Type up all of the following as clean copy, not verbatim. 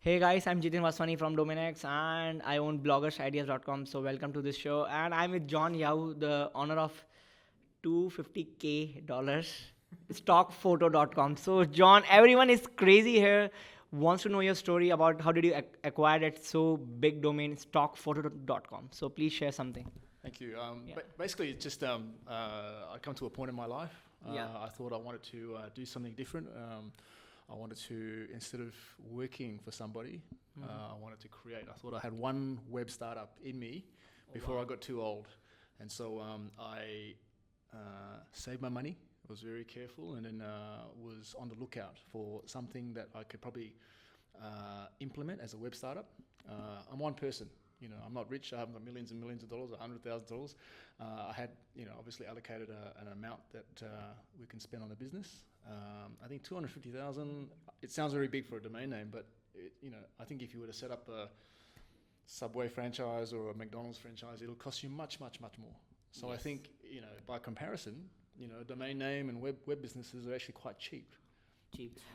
Hey guys, I'm Jitendra from DomainX and I own bloggersideas.com. So welcome to this show. And I'm with Jon Yau, the owner of $250K stockphoto.com. So John, everyone is crazy here, wants to know your story about how did you acquire that so big domain stockphoto.com. So please share something. Thank you. Yeah. Basically, it's just I come to a point in my life. I thought I wanted to do something different. I wanted to, instead of working for somebody, I wanted to create. I thought I had one web startup in me before I got too old. And so I saved my money, was very careful, and then was on the lookout for something that I could probably implement as a web startup. I'm one person. I'm not rich. I haven't got millions and millions of dollars or $100,000. I had, obviously allocated an amount that we can spend on the business. I think 250,000. It sounds very big for a domain name, but I think if you were to set up a Subway franchise or a McDonald's franchise, it'll cost you much, much, much more. So yes. I think, by comparison, domain name and web businesses are actually quite cheap.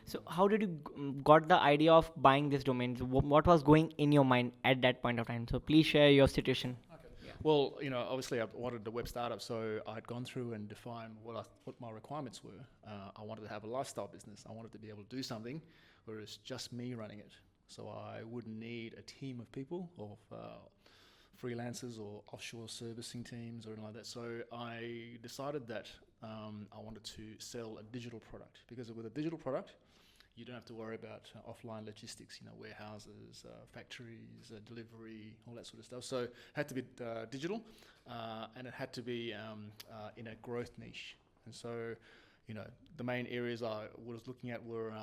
So how did you got the idea of buying this domain? So what was going in your mind at that point of time? So please share your situation. Okay. Yeah. Well, obviously I wanted a web startup, so I had gone through and defined what my requirements were. I wanted to have a lifestyle business. I wanted to be able to do something where it's just me running it. So I wouldn't need a team of people or freelancers or offshore servicing teams or anything like that. So I decided that I wanted to sell a digital product, because with a digital product, you don't have to worry about offline logistics, warehouses, factories, delivery, all that sort of stuff. So it had to be digital, and it had to be in a growth niche. And so, the main areas I was looking at were,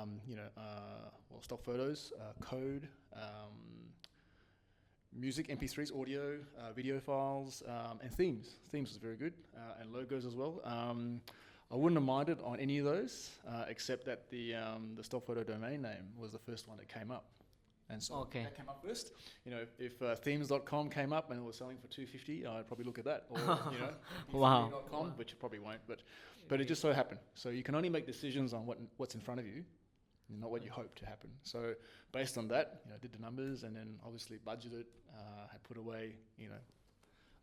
stock photos, code, music, MP3s, audio, video files, and themes. Themes was very good, and logos as well. I wouldn't have minded on any of those, except that the stock photo domain name was the first one that came up. And so that came up first. If themes.com came up and it was selling for $250, I'd probably look at that. Or, Wow. which you probably won't, but it just so happened. So you can only make decisions on what's in front of you, not what you hope to happen. So based on that, I did the numbers and then obviously budgeted, had put away,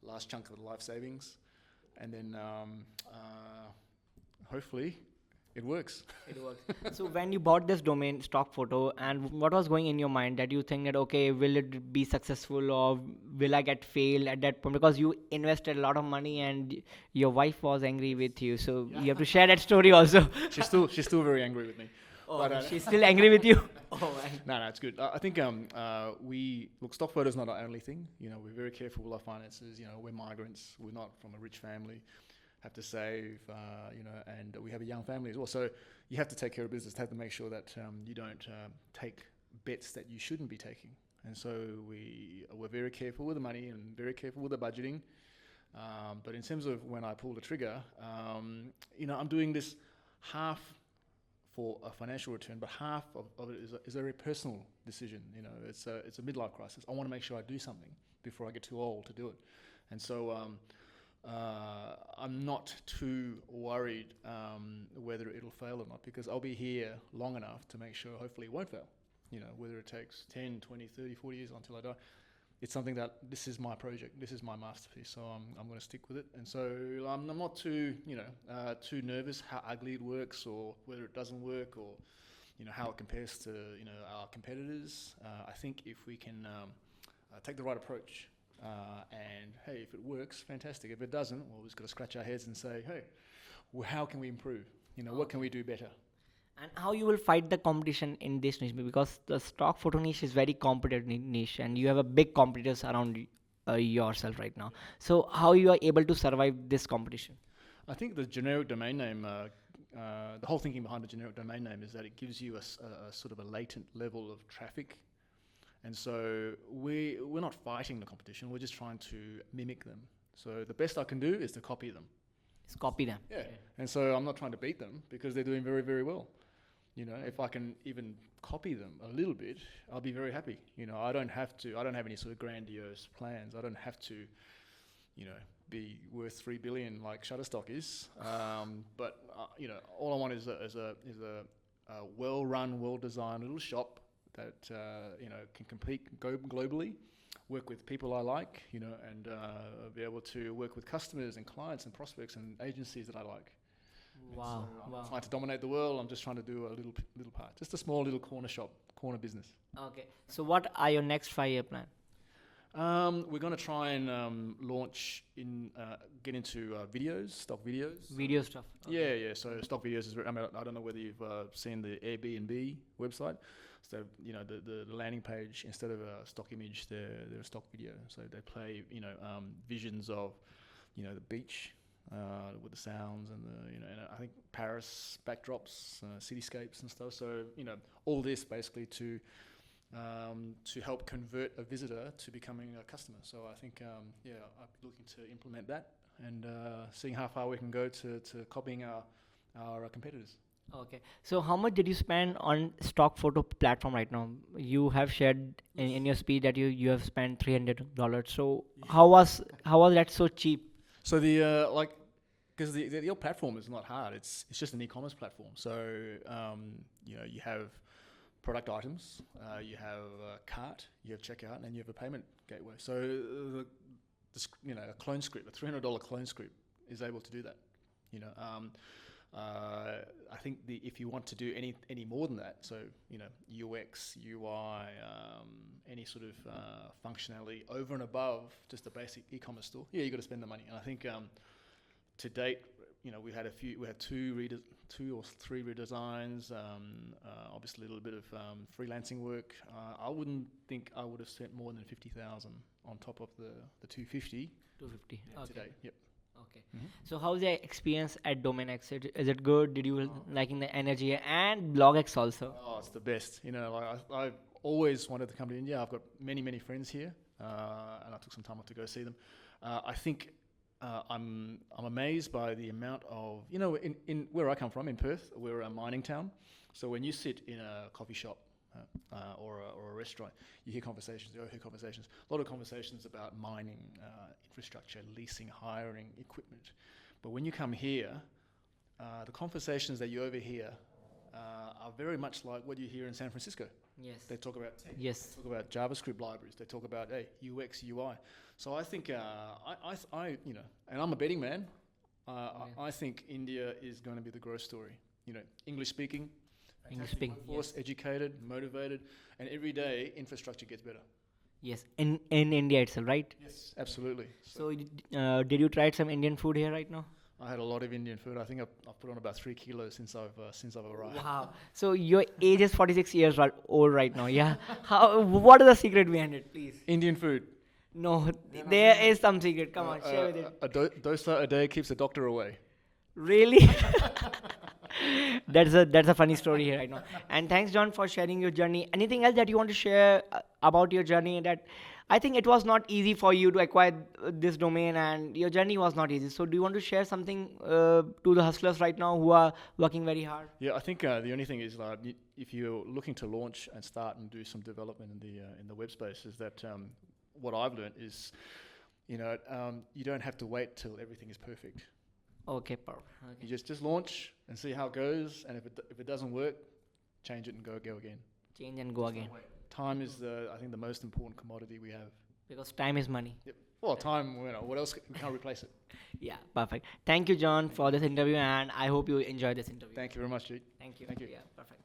last chunk of the life savings, and then hopefully it works. It works. So when you bought this domain stock photo, and what was going in your mind that you think that, okay, will it be successful or will I get failed at that point? Because you invested a lot of money and your wife was angry with you. So you have to share that story also. She's still very angry with me. Oh, but, she's still angry with you? Oh, man. No, it's good. I think stock photo is not our only thing. We're very careful with our finances. We're migrants. We're not from a rich family. Have to save, and we have a young family as well. So you have to take care of business. Have to make sure that you don't take bets that you shouldn't be taking. And so we're very careful with the money and very careful with the budgeting. But in terms of when I pull the trigger, I'm doing this half for a financial return, but half of it is a very personal decision. It's a midlife crisis. I want to make sure I do something before I get too old to do it. And so I'm not too worried whether it'll fail or not, because I'll be here long enough to make sure hopefully it won't fail. Whether it takes 10, 20, 30, 40 years until I die. It's something that this is my project, this is my masterpiece, so I'm going to stick with it. And so I'm not too nervous how ugly it works or whether it doesn't work or how it compares to our competitors. I think if we can take the right approach, and hey, if it works, fantastic. If it doesn't, well, we've just got to scratch our heads and say, hey, how can we improve? What can we do better? And how you will fight the competition in this niche, because the stock photo niche is very competitive niche and you have a big competitors around yourself right now. So how you are able to survive this competition? I think the generic domain name, the whole thinking behind the generic domain name is that it gives you a sort of a latent level of traffic. And so we're not fighting the competition, we're just trying to mimic them. So the best I can do is to copy them. Just copy them. Yeah. And so I'm not trying to beat them because they're doing very, very well. If I can even copy them a little bit, I'll be very happy. I don't have any sort of grandiose plans. I don't have to, be worth $3 billion like Shutterstock is. But all I want is a well-run, well-designed little shop that can compete globally, work with people I like, and be able to work with customers and clients and prospects and agencies that I like. Wow. So I'm Wow. not trying to dominate the world. I'm just trying to do a little part, just a small little corner business. Okay. So what are your next 5-year plan? We're going to try and get into videos, stock videos. Video stuff. Okay. Yeah. So stock videos is. I don't know whether you've seen the Airbnb website. So the landing page, instead of a stock image, they're a stock video. So they play visions of the beach with the sounds and and I think Paris backdrops, cityscapes and stuff. So all this basically to help convert a visitor to becoming a customer. So I think I'll be looking to implement that and seeing how far we can go to copying our competitors. Okay. So how much did you spend on stock photo platform right now? You have shared in your speech that you have spent $300. So how was that so cheap? So because the old platform is not hard. It's just an e-commerce platform. So you have product items, you have a cart, you have checkout, and you have a payment gateway. So a clone script, a $300 clone script, is able to do that. I think if you want to do any more than that, so UX, UI, any sort of functionality over and above just a basic e-commerce store, you got to spend the money. And I think to date, we had two or three redesigns. Obviously, a little bit of freelancing work. I wouldn't think I would have spent more than 50,000 on top of the 250. 250. To Okay. date. Yep. Okay. So how's the experience at DomainX? Is it good? Did you liking the energy and BlogX also? Oh, it's the best. I've always wanted to come to India. I've got many friends here, and I took some time off to go see them. I think I'm amazed by the amount of in where I come from in Perth. We're a mining town, so when you sit in a coffee shop or a restaurant, you hear conversations. A lot of conversations about mining, infrastructure, leasing, hiring, equipment. But when you come here, the conversations that you overhear are very much like what you hear in San Francisco. Yes. They talk about tech. Yes. They talk about JavaScript libraries. They talk about UX, UI. So I think and I'm a betting man. I think India is going to be the growth story. English speaking. English speaking. Workforce, educated, motivated, and every day infrastructure gets better. Yes. In India itself, right? Yes, absolutely. So did you try some Indian food here right now? I had a lot of Indian food. I think I've put on about 3 kilos since I've arrived. Wow. So your age is 46 years old right now. Yeah. What is the secret behind it, please? Indian food. No, there is some secret. Come on, share with it. A dosa a day keeps the doctor away. Really? That's a funny story here right now. And thanks, John, for sharing your journey. Anything else that you want to share about your journey? That I think it was not easy for you to acquire this domain, and your journey was not easy. So do you want to share something to the hustlers right now who are working very hard? Yeah, I think the only thing is if you're looking to launch and start and do some development in the web space, is that what I've learned is you don't have to wait till everything is perfect. Okay, perfect. Okay. You just launch and see how it goes, and if it doesn't work, change it and go again. Change and go again. Time is I think the most important commodity we have. Because time is money. Yep. Well, time, what else? We can't replace it. Yeah, perfect. Thank you, John, for this interview, and I hope you enjoyed this interview. Thank you very much, Jeet. Thank you. Thank you. Yeah, perfect.